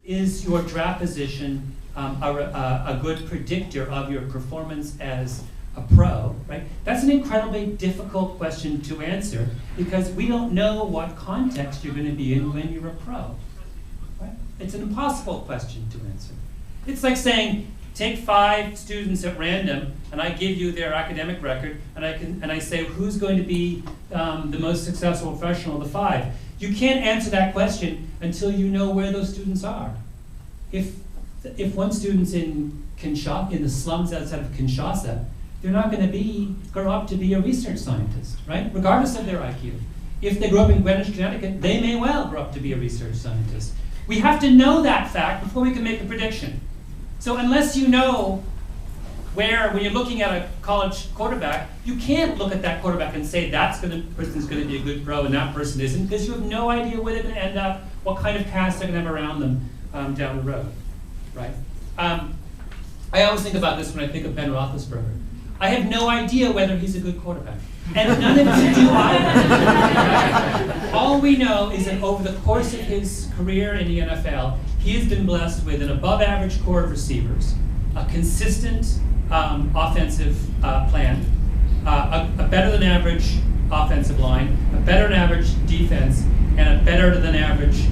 Is your draft position a good predictor of your performance as a pro, right? That's an incredibly difficult question to answer because we don't know what context you're going to be in when you're a pro, right? It's an impossible question to answer. It's like saying, take 5 students at random and I give you their academic record and I say who's going to be the most successful professional of the 5. You can't answer that question until you know where those students are. If one student's in Kinshasa, in the slums outside of Kinshasa, they're not going to grow up to be a research scientist, right? Regardless of their IQ. If they grew up in Greenwich, Connecticut, they may well grow up to be a research scientist. We have to know that fact before we can make a prediction. So unless you know when you're looking at a college quarterback, you can't look at that quarterback and say person's going to be a good pro and that person isn't, because you have no idea where they're going to end up, what kind of cast they're going to have around them down the road, right? I always think about this when I think of Ben Roethlisberger. I have no idea whether he's a good quarterback. And none of us do either. All we know is that over the course of his career in the NFL, he has been blessed with an above-average core of receivers, a consistent offensive plan, a better-than-average offensive line, a better-than-average defense, and a better-than-average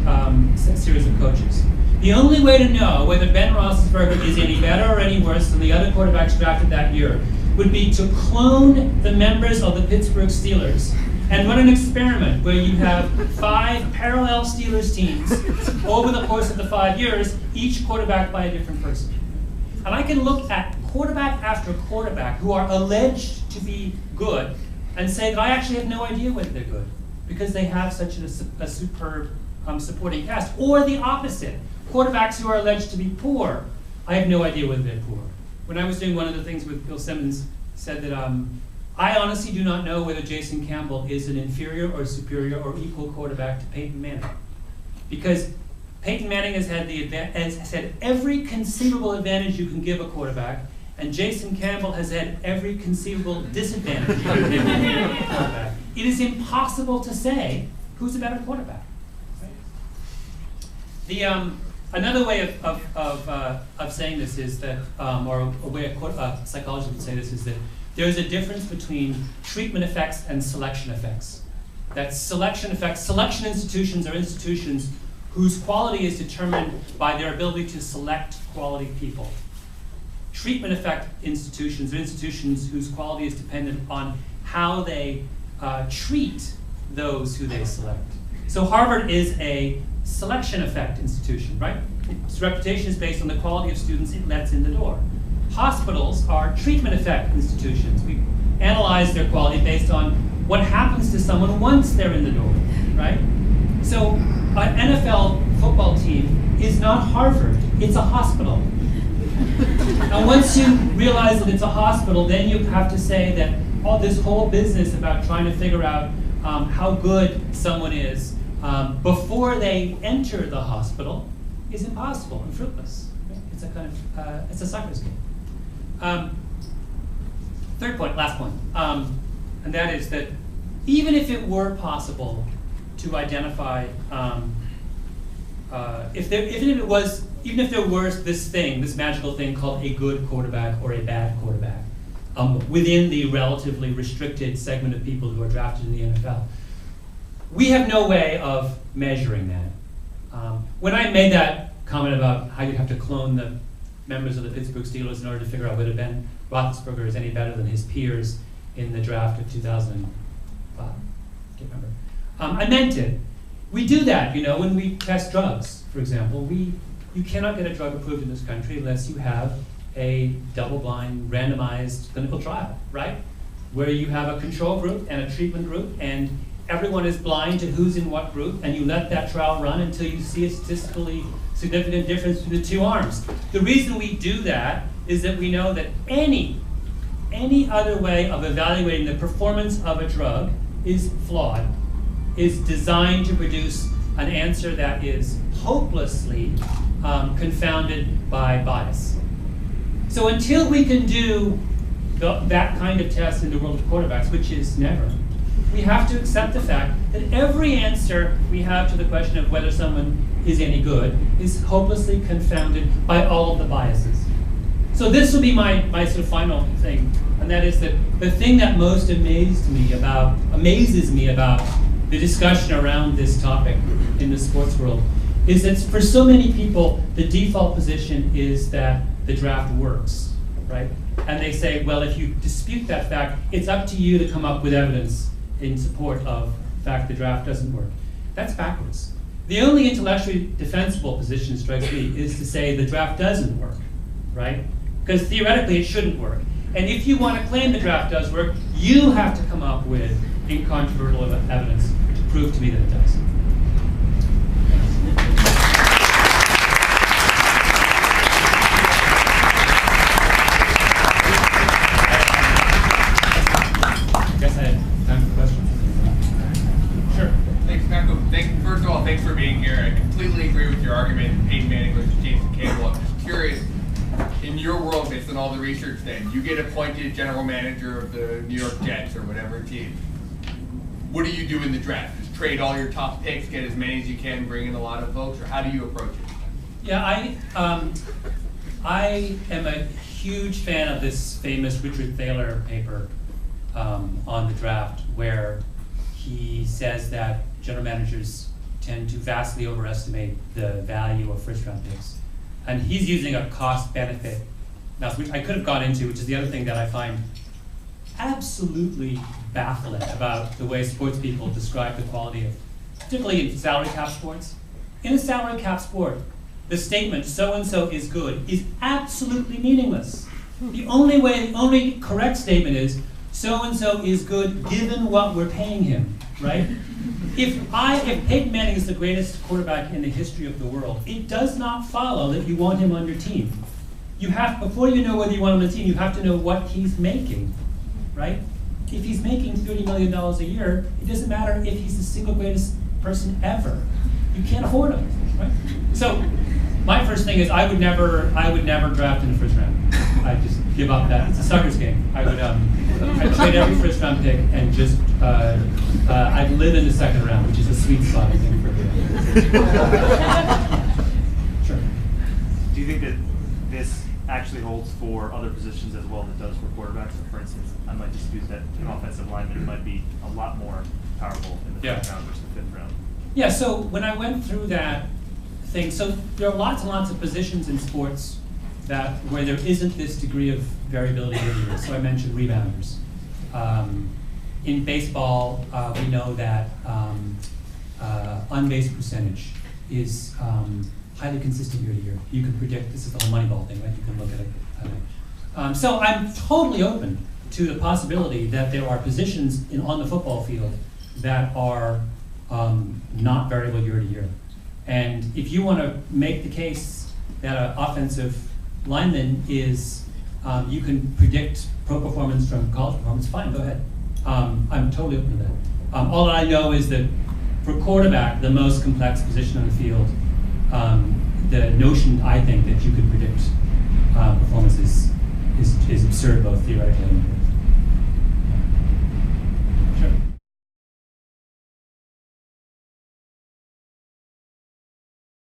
series of coaches. The only way to know whether Ben Roethlisberger is any better or any worse than the other quarterbacks drafted that year would be to clone the members of the Pittsburgh Steelers and run an experiment where you have 5 parallel Steelers teams over the course of the 5 years, each quarterback by a different person. And I can look at quarterback after quarterback who are alleged to be good and say that I actually have no idea whether they're good because they have such a superb supporting cast. Or the opposite, quarterbacks who are alleged to be poor, I have no idea whether they're poor. When I was doing one of the things with Bill Simmons, said that I honestly do not know whether Jason Campbell is an inferior or superior or equal quarterback to Peyton Manning. Because Peyton Manning has had every conceivable advantage you can give a quarterback, and Jason Campbell has had every conceivable disadvantage you can give a quarterback. It is impossible to say who's a better quarterback. Right? Another way of saying this is that, or a way a psychologist would say this is that there's a difference between treatment effects and selection effects. That selection effects, selection institutions are institutions whose quality is determined by their ability to select quality people. Treatment effect institutions are institutions whose quality is dependent on how they treat those who they select. So Harvard is a selection effect institution, right? Its reputation is based on the quality of students it lets in the door. Hospitals are treatment effect institutions. We analyze their quality based on what happens to someone once they're in the door, right? So an NFL football team is not Harvard, it's a hospital. And once you realize that it's a hospital, then you have to say that this whole business about trying to figure out how good someone is before they enter the hospital is impossible and fruitless. Right? It's a kind of it's a sucker's game. Third point, last point, and that is that even if it were possible to identify, even if there was this magical thing called a good quarterback or a bad quarterback, within the relatively restricted segment of people who are drafted in the NFL, we have no way of measuring that. When I made that comment about how you'd have to clone the members of the Pittsburgh Steelers in order to figure out whether Ben Roethlisberger is any better than his peers in the draft of 2005, I can't remember. I meant it. We do that, when we test drugs, for example. You cannot get a drug approved in this country unless you have a double-blind, randomized clinical trial, right? Where you have a control group and a treatment group, and everyone is blind to who's in what group, and you let that trial run until you see a statistically significant difference between the two arms. The reason we do that is that we know that any other way of evaluating the performance of a drug is flawed, is designed to produce an answer that is hopelessly confounded by bias. So until we can do that kind of test in the world of quarterbacks, which is never, we have to accept the fact that every answer we have to the question of whether someone is any good is hopelessly confounded by all of the biases. So this will be my sort of final thing, and that is that the thing that most amazes me about the discussion around this topic in the sports world is that for so many people, the default position is that the draft works, right? And they say, well, if you dispute that fact, it's up to you to come up with evidence in support of the fact the draft doesn't work. That's backwards. The only intellectually defensible position, strikes me, is to say the draft doesn't work, right? Because theoretically it shouldn't work. And if you want to claim the draft does work, you have to come up with incontrovertible evidence to prove to me that it does. I guess I have time for questions. Sure. Thanks, Malcom. First of all, thanks for being here. I completely agree with your argument, Peyton Manning versus Jason Campbell. I'm just curious, in your world, based on all the research then, you get appointed general manager of the New York Jets or whatever team. What do you do in the draft? Just trade all your top picks, get as many as you can, bring in a lot of folks, or how do you approach it? Yeah, I am a huge fan of this famous Richard Thaler paper on the draft, where he says that general managers tend to vastly overestimate the value of first-round picks. And he's using a cost-benefit analysis, which I could have gone into, which is the other thing that I find absolutely baffling about the way sports people describe the quality of, particularly in salary cap sports. In a salary cap sport, the statement so-and-so is good is absolutely meaningless. The only correct statement is so-and-so is good given what we're paying him, right? If Peyton Manning is the greatest quarterback in the history of the world, it does not follow that you want him on your team. Before you know whether you want him on the team, you have to know what he's making, right? If he's making $30 million a year, it doesn't matter if he's the single greatest person ever. You can't afford him, right? So my first thing is I would never draft in the first round. I'd just give up that. It's a sucker's game. I'd trade every first round pick and just I'd live in the second round, which is a sweet spot, I think, for me. Sure. Do you think that this actually holds for other positions as well as it does for quarterbacks? So for instance, I might dispute that an offensive lineman might be a lot more powerful in the first round versus the fifth round. Yeah, so when I went through that thing, so there are lots and lots of positions in sports where there isn't this degree of variability earlier. So I mentioned rebounders. In baseball, we know that on-base percentage is highly consistent year to year. You can predict, this is the whole Moneyball thing, right? You can look at it. So I'm totally open to the possibility that there are positions on the football field that are not variable year to year. And if you want to make the case that an offensive lineman is, you can predict pro performance from college performance, fine, go ahead. I'm totally open to that. All that I know is that for quarterback, the most complex position on the field, the notion, I think, that you could predict performance is absurd, both theoretically and